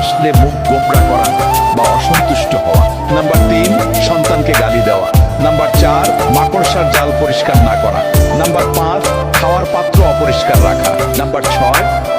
আসলে মুখ গোমড়া করা বা অসন্তুষ্ট হওয়া। নাম্বার 3, সন্তানকে গালি দেওয়া। নাম্বার 4, মাকড়সার জাল পরিষ্কার না করা। নাম্বার 5, খাওয়ার পাত্র অপরিষ্কার রাখা। নাম্বার 6,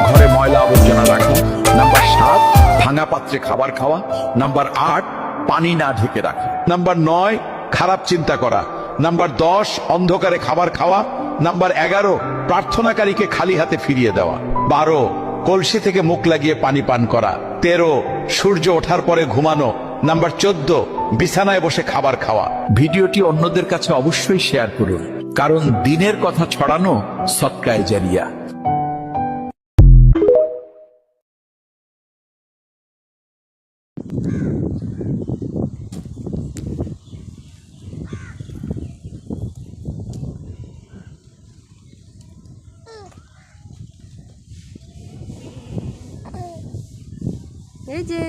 ঘরে ময়লা আবর্জনা রাখা। নাম্বার 7, ভাঙা পাত্রে খাবার খাওয়া। নাম্বার 8, পানি না ঢেকে রাখা। নাম্বার 9, খারাপ চিন্তা করা। নাম্বার 10, অন্ধকারে খাবার খাওয়া। নাম্বার 11, প্রার্থনাকারীকে খালি হাতে ফিরিয়ে দেওয়া। 12, কলসি থেকে মুখ লাগিয়ে পানি পান করা। 13, সূর্য ওঠার পরে ঘুমানো। নাম্বার 14, বিছানায় বসে খাবার খাওয়া। ভিডিওটি অন্যদের কাছে অবশ্যই শেয়ার করুন, কারণ দিনের কথা ছড়ানো সদকায়ে জারিয়া। এই যে